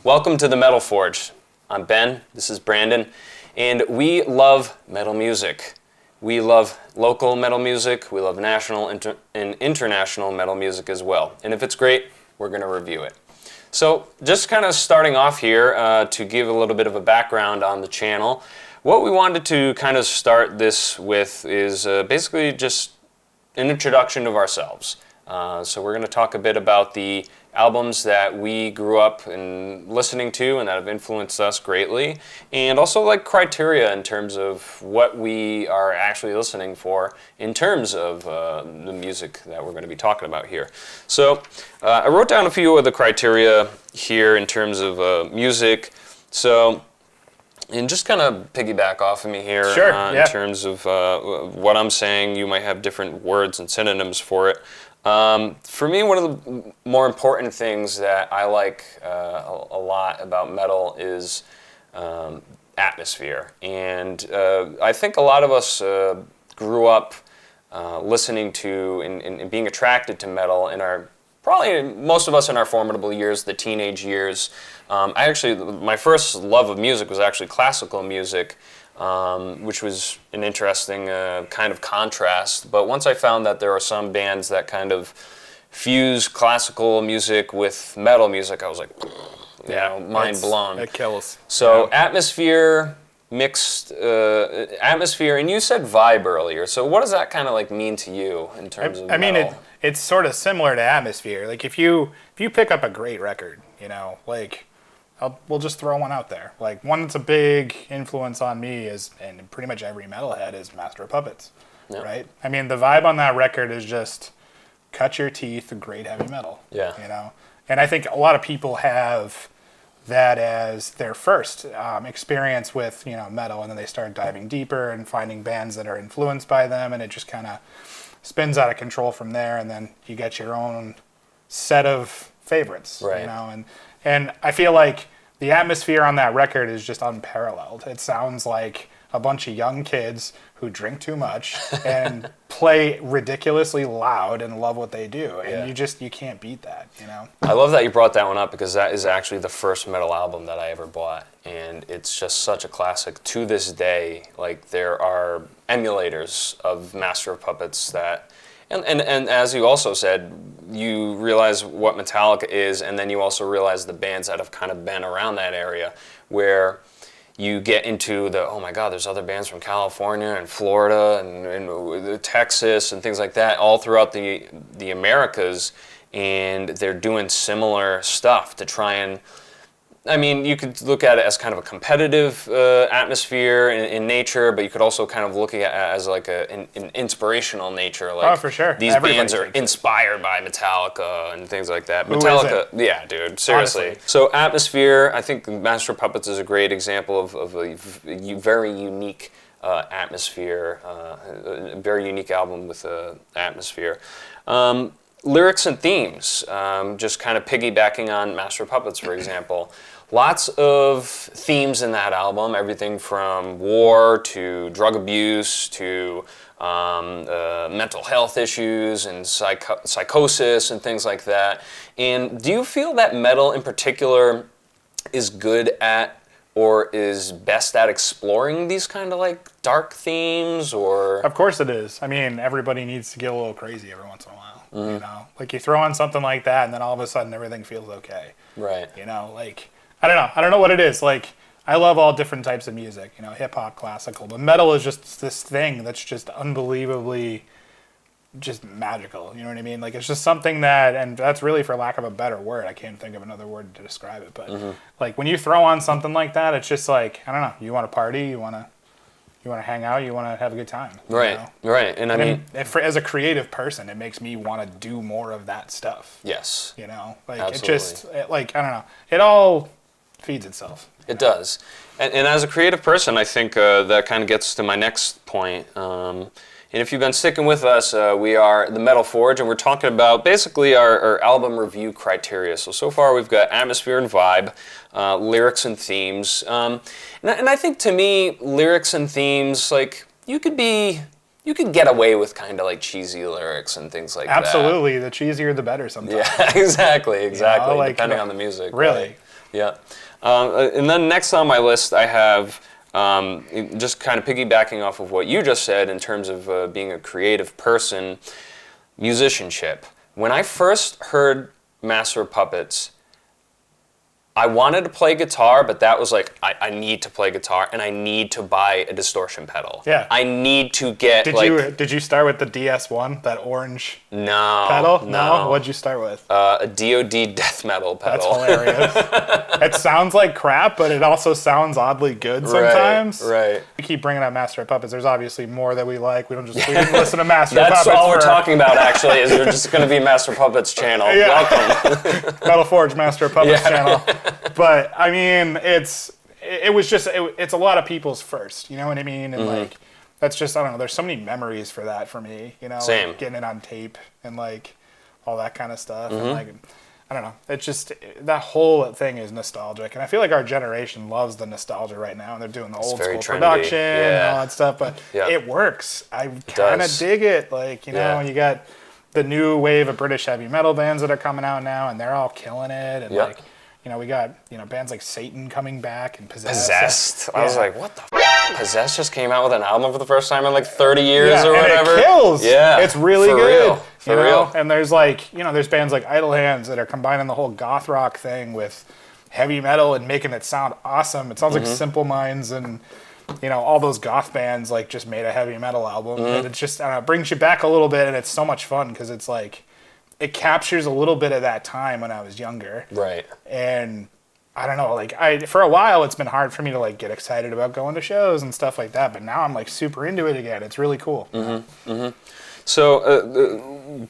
Welcome to the Metal Forge. I'm Ben, this is Brandon, and we love metal music. We love local metal music, we love national and international metal music as well. And if it's great, we're going to review it. So just kind of starting off here to give a little bit of a background on the channel, what we wanted to kind of start this with is basically just an introduction of ourselves. So we're going to talk a bit about the albums that we grew up listening to and that have influenced us greatly, and also like criteria in terms of what we are actually listening for in terms of the music that we're going to be talking about here. So I wrote down a few of the criteria here in terms of music. So, and just kind of piggyback off of me here in terms of what I'm saying. You might have different words and synonyms for it. For me, one of the more important things that I like a lot about metal is atmosphere. And I think a lot of us grew up listening to and being attracted to metal in probably most of us in our formidable years, the teenage years. My first love of music was actually classical music. Which was an interesting kind of contrast. But once I found that there are some bands that kind of fuse classical music with metal music, I was like, mind blown. It kills. So atmosphere, mixed atmosphere, and you said vibe earlier. So what does that kind of like mean to you in terms of metal? I mean, it's sort of similar to atmosphere. Like if you pick up a great record, we'll just throw one out there. Like one that's a big influence on me is, and pretty much every metalhead, is Master of Puppets, right? I mean, the vibe on that record is just cut your teeth, great heavy metal. Yeah. And I think a lot of people have that as their first experience with metal, and then they start diving deeper and finding bands that are influenced by them, and it just kind of spins out of control from there, and then you get your own set of favorites, right. And I feel like the atmosphere on that record is just unparalleled. It sounds like a bunch of young kids who drink too much and play ridiculously loud and love what they do. And you can't beat that, I love that you brought that one up, because that is actually the first metal album that I ever bought. And it's just such a classic. To this day, like there are emulators of Master of Puppets that... And as you also said, you realize what Metallica is, and then you also realize the bands that have kind of been around that area, where you get into oh my God, there's other bands from California and Florida and Texas and things like that, all throughout the Americas, and they're doing similar stuff to try and... I mean, you could look at it as kind of a competitive atmosphere in nature, but you could also kind of look at it as like an inspirational nature. Like, for sure. These bands are inspired by Metallica and things like that. Metallica, yeah, dude, seriously. Honestly. So atmosphere, I think Master of Puppets is a great example of a very unique atmosphere, a very unique album with atmosphere. Lyrics and themes, just kind of piggybacking on Master of Puppets, for example. Lots of themes in that album, everything from war to drug abuse to mental health issues and psychosis and things like that. And do you feel that metal in particular is good at or is best at exploring these kind of like dark themes? Or Of course it is. I mean, everybody needs to get a little crazy every once in a while. Like you throw on something like that, and then all of a sudden everything feels okay. Right. Like I don't know what it is. Like I love all different types of music. Hip hop, classical, but metal is just this thing that's just unbelievably just magical. You know what I mean? Like it's just something that, and that's really for lack of a better word. I can't think of another word to describe it. But like when you throw on something like that, it's just like, I don't know. You want to party? You want to hang out, you want to have a good time. Right. And I mean... as a creative person, it makes me want to do more of that stuff. Yes. Like absolutely. I don't know. It all feeds itself. It does. And as a creative person, I think that kind of gets to my next point. And if you've been sticking with us, we are the Metal Forge, and we're talking about basically our album review criteria. So far we've got atmosphere and vibe, lyrics and themes. And I think to me, lyrics and themes, like, you could get away with kind of like cheesy lyrics and things like that. Absolutely. The cheesier the better sometimes. Yeah, exactly. Depending on the music. Really. Yeah. And then next on my list, I have just kind of piggybacking off of what you just said in terms of being a creative person, musicianship. When I first heard Master of Puppets, I wanted to play guitar, but that was like, I need to play guitar, and I need to buy a distortion pedal. Yeah. I need to get, Did you start with the DS1, that orange No. pedal? No. What'd you start with? A DoD death metal pedal. That's hilarious. It sounds like crap, but it also sounds oddly good sometimes. Right. We keep bringing up Master of Puppets. There's obviously more that we like. We didn't listen to Master of Puppets. That's all we're talking about, actually, is we're just going to be Master of Puppets channel. Yeah. Welcome. Metal Forge Master of Puppets channel. But I mean, it's a lot of people's first, you know what I mean? And like, that's just, I don't know, there's so many memories for that for me, you know, Same. Like getting it on tape and like all that kind of stuff. And like, I don't know, it's just, that whole thing is nostalgic. And I feel like our generation loves the nostalgia right now, and they're doing the old school very trendy. production and Yeah. all that stuff, but Yeah. it works. I kind of does. dig it. Like, you know, Yeah. you got the new wave of British heavy metal bands that are coming out now, and they're all killing it. And Yep. like, you know, we got, you know, bands like Satan coming back and Possessed. Possessed. I was Yeah. like, what the f? Possessed just came out with an album for the first time in like 30 years Yeah, or and whatever. it kills. Yeah. It's really for good. Real. For you know? real. And there's like, you know, there's bands like Idle Hands that are combining the whole goth rock thing with heavy metal and making it sound awesome. It sounds like Simple Minds and, you know, all those goth bands like just made a heavy metal album. And it's just, I don't know, it brings you back a little bit, and it's so much fun because it's like, it captures a little bit of that time when I was younger. Right. And I don't know, like for a while it's been hard for me to like get excited about going to shows and stuff like that, but now I'm like super into it again. It's really cool. So,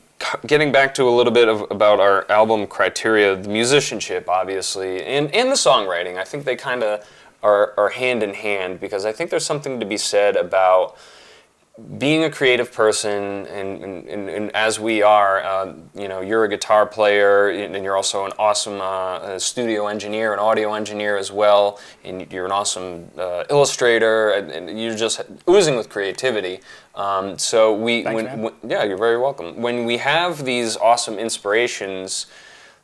getting back to a little bit about our album criteria, the musicianship, obviously, and the songwriting, I think they kind of are hand in hand, because I think there's something to be said about being a creative person, and as we are, you know, you're a guitar player, and you're also an awesome studio engineer, an audio engineer as well, and you're an awesome illustrator, and you're just oozing with creativity. So Thanks, man. Yeah, you're very welcome. When we have these awesome inspirations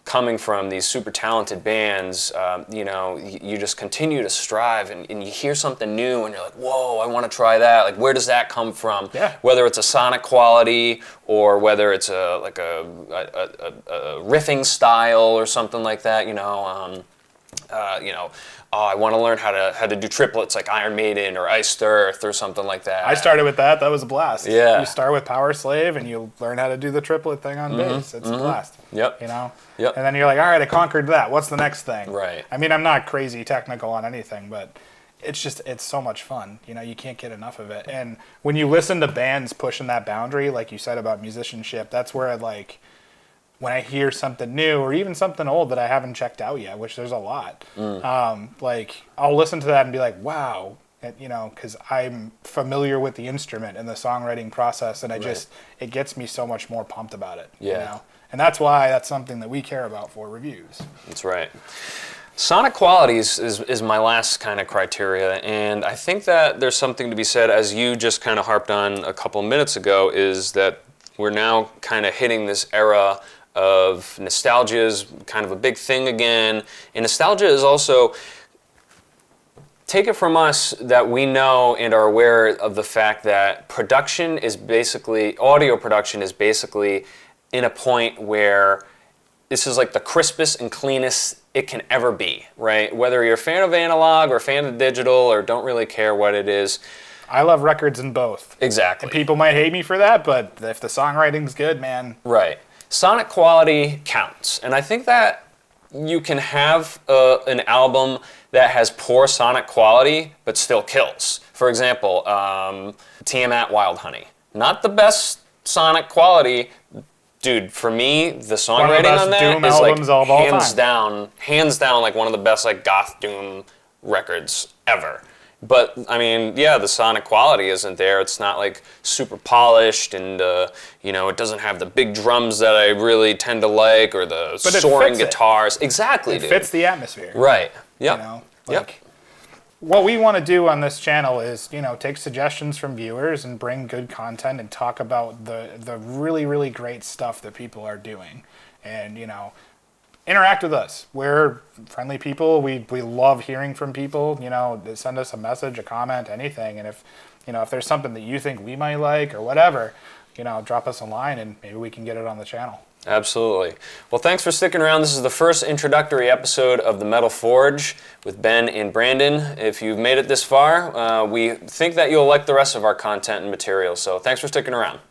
coming from these super talented bands, you know, you just continue to strive, and you hear something new and you're like, whoa, I want to try that. Like, where does that come from? Yeah. Whether it's a sonic quality or whether it's a riffing style or something like that, you know, oh, I want to learn how to do triplets like Iron Maiden or Iced Earth or something like that. I started with that. That was a blast. Yeah. You start with Power Slave and you learn how to do the triplet thing on bass. It's a blast. Yep. You know? Yep. And then you're like, all right, I conquered that. What's the next thing? Right. I mean, I'm not crazy technical on anything, but it's so much fun. You know, you can't get enough of it. And when you listen to bands pushing that boundary, like you said about musicianship, that's where I like, when I hear something new or even something old that I haven't checked out yet, which there's a lot, like I'll listen to that and be like, wow, you know, because I'm familiar with the instrument and the songwriting process, and it gets me so much more pumped about it. Yeah. You know? And that's why that's something that we care about for reviews. That's right. Sonic quality is my last kind of criteria, and I think that there's something to be said, as you just kind of harped on a couple minutes ago, is that we're now kind of hitting this era of nostalgia is kind of a big thing again, and nostalgia is also, take it from us that we know and are aware of the fact that production is basically, audio production is basically in a point where this is like the crispest and cleanest it can ever be, right? Whether you're a fan of analog or a fan of digital or don't really care what it is. I love records in both. Exactly. And people might hate me for that, but if the songwriting's good, man. Right. Sonic quality counts. And I think that you can have an album that has poor sonic quality but still kills. For example, Tiamat Wild Honey. Not the best sonic quality. Dude, for me, the songwriting on that Doom is like albums of all time. hands down, like one of the best like goth doom records ever. But I mean, yeah, the sonic quality isn't there. It's not like super polished, and you know, it doesn't have the big drums that I really tend to like, or the soaring guitars. Exactly, dude. It fits the atmosphere. Right. Yep. You know, Yep. like, what we want to do on this channel is, you know, take suggestions from viewers and bring good content and talk about the really, really great stuff that people are doing. And, you know, interact with us. We're friendly people. We love hearing from people. Send us a message, a comment, anything. And if there's something that you think we might like or whatever, drop us a line and maybe we can get it on the channel. Absolutely. Well, thanks for sticking around. This is the first introductory episode of the Metal Forge with Ben and Brandon. If you've made it this far, we think that you'll like the rest of our content and material. So thanks for sticking around.